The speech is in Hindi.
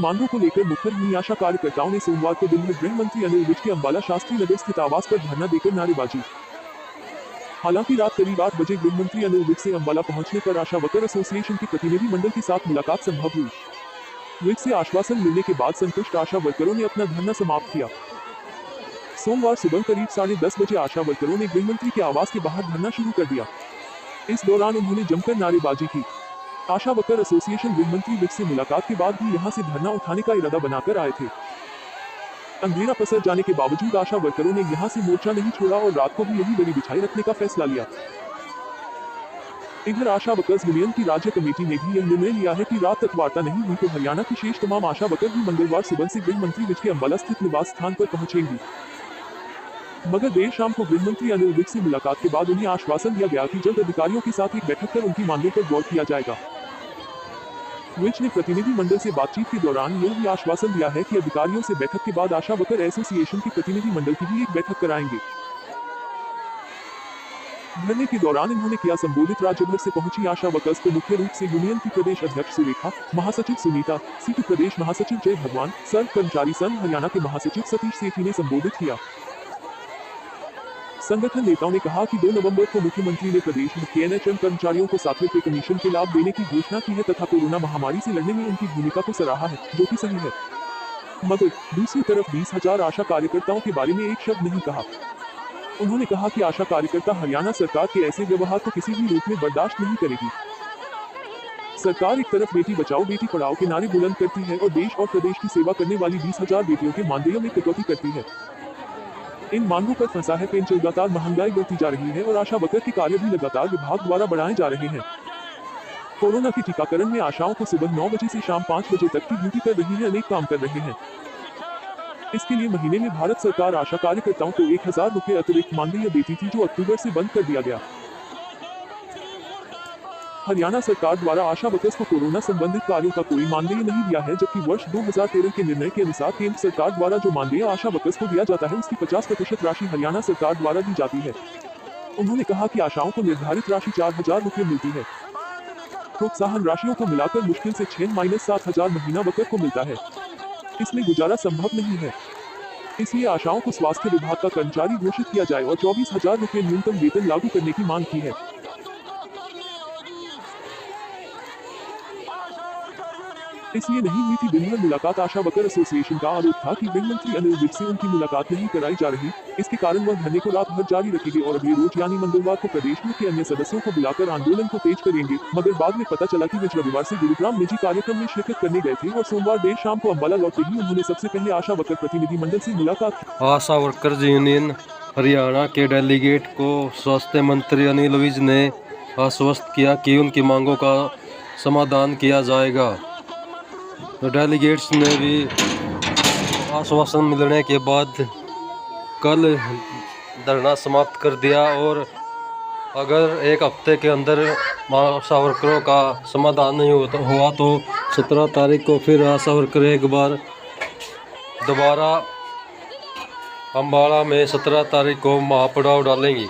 मांगों को लेकर मुखर हुई आशा कार्यकर्ताओं ने सोमवार को दिन में गृह मंत्री अनिल विज के अंबाला शास्त्री नगर स्थित आवास पर धरना देकर नारेबाजी। हालांकि रात करीब 8 बजे गृह मंत्री अनिल विज से अंबाला पहुंचने पर आशा वर्कर एसोसिएशन के प्रतिनिधि मंडल के साथ मुलाकात संभव हुई। विज से आश्वासन मिलने के बाद संतुष्ट आशा वर्करों ने अपना धरना समाप्त किया। सोमवार सुबह करीब 10:30 बजे आशा वर्करों ने गृह मंत्री के आवास के बाहर धरना शुरू कर दिया। इस दौरान उन्होंने जमकर नारेबाजी की। आशा वर्कर एसोसिएशन गृह मंत्री विज से मुलाकात के बाद भी यहां से धरना उठाने का इरादा बनाकर आए थे। अंधेरा पसर जाने के बावजूद आशा वर्करों ने यहां से मोर्चा नहीं छोड़ा और रात को भी यही दरी बिछाई रखने का फैसला लिया। इधर आशा वर्कर्स यूनियन की राज्य कमेटी ने भी यह निर्णय लिया है कि रात तक वार्ता नहीं हुई तो हरियाणा की शेष तमाम आशा वर्कर भी मंगलवार सुबह से गृह मंत्री विज के अंबाला स्थित निवास स्थान पर पहुंचेंगी। मगर देर शाम को गृह मंत्री अनिल विज से मुलाकात के बाद उन्हें आश्वासन दिया गया कि जल्द अधिकारियों के साथ एक बैठक कर उनकी मांगों पर गौर किया जाएगा। विज ने प्रतिनिधि मंडल से बातचीत के दौरान यह भी आश्वासन दिया है कि अधिकारियों से बैठक के बाद आशा वर्कर एसोसिएशन के प्रतिनिधि मंडल की भी एक बैठक कराएंगे। धरने के दौरान उन्होंने किया संबोधित। राज्य भर से पहुंची आशा वर्कर्स को मुख्य रूप से यूनियन की प्रदेश अध्यक्ष सुरेखा, महासचिव सुनीता, सीटू प्रदेश महासचिव जय भगवान, सर्व कर्मचारी संघ हरियाणा के महासचिव सतीश सेठी ने संबोधित किया। संगठन नेताओं ने कहा कि 2 नवंबर को मुख्यमंत्री ने प्रदेश में केएनएचएम कर्मचारियों को 7वें पे कमीशन के लाभ देने की घोषणा की है तथा कोरोना महामारी से लड़ने में उनकी भूमिका को सराहा है, जो कि सही है। मगर दूसरी तरफ 20,000 आशा कार्यकर्ताओं के बारे में एक शब्द नहीं कहा। उन्होंने कहा कि आशा कार्यकर्ता हरियाणा सरकार के ऐसे व्यवहार को किसी भी रूप में बर्दाश्त नहीं करेगी। सरकार एक तरफ बेटी बचाओ बेटी पढ़ाओ के नारे बुलंद करती है और देश और प्रदेश की सेवा करने वाली 20,000 बेटियों के मानदेयों में कटौती करती है। इन मांगों पर फंसा है पेंच। लगातार महंगाई बढ़ती जा रही है और आशा वर्कर के कार्य भी लगातार विभाग द्वारा बढ़ाए जा रहे हैं। कोरोना के टीकाकरण में आशाओं को सुबह 9 बजे से शाम 5 बजे तक की ड्यूटी कर रही है, अनेक काम कर रहे हैं। इसके लिए महीने में भारत सरकार आशा कार्यकर्ताओं को 1,000 रुपए अतिरिक्त मानदेय देती थी, जो अक्टूबर से बंद कर दिया गया। हरियाणा सरकार द्वारा आशा वर्कर्स को कोरोना संबंधित कार्यों का कोई मानदेय नहीं दिया है, जबकि वर्ष 2013 के निर्णय के अनुसार केंद्र सरकार द्वारा जो मानदेय आशा वर्कर्स को दिया जाता है उसकी 50% राशि हरियाणा सरकार द्वारा दी जाती है। उन्होंने कहा कि आशाओं को निर्धारित राशि 4,000 रुपए मिलती है। प्रोत्साहन राशियों को मिलाकर मुश्किल से 6-7,000 महीना वर्कर को मिलता है। इसमें गुजारा संभव नहीं है। इसलिए आशाओं को स्वास्थ्य विभाग का कर्मचारी घोषित किया जाए और 24,000 रुपए न्यूनतम वेतन लागू करने की मांग की है। इसलिए नहीं हुई थी दिन भर मुलाकात। आशा वर्कर एसोसिएशन का आरोप था कि गृह मंत्री अनिल विज से उनकी मुलाकात नहीं कराई जा रही। इसके कारण वह धरने को रात भर जारी रखेंगे और अगले रोज यानी मंगलवार को प्रदेश में के अन्य सदस्यों को बुलाकर आंदोलन को तेज करेंगे। मगर बाद में पता चला कि विज रविवार से गुरुग्राम निजी कार्यक्रम में शिरकत करने गए थे और सोमवार देर शाम को अंबाला लौटते ही उन्होंने सबसे पहले आशा वर्कर प्रतिनिधि मंडल से मुलाकात की। आशा वर्कर्स यूनियन हरियाणा के डेलीगेट को स्वास्थ्य मंत्री अनिल विज ने आश्वस्त किया कि उनकी मांगों का समाधान किया जाएगा। डेलीगेट्स ने भी आश्वासन मिलने के बाद कल धरना समाप्त कर दिया और अगर एक हफ्ते के अंदर आशा वर्करों का समाधान नहीं हुआ तो 17 तारीख को फिर आशा वर्कर एक बार दोबारा अंबाला में 17 तारीख को महापड़ाव डालेंगी।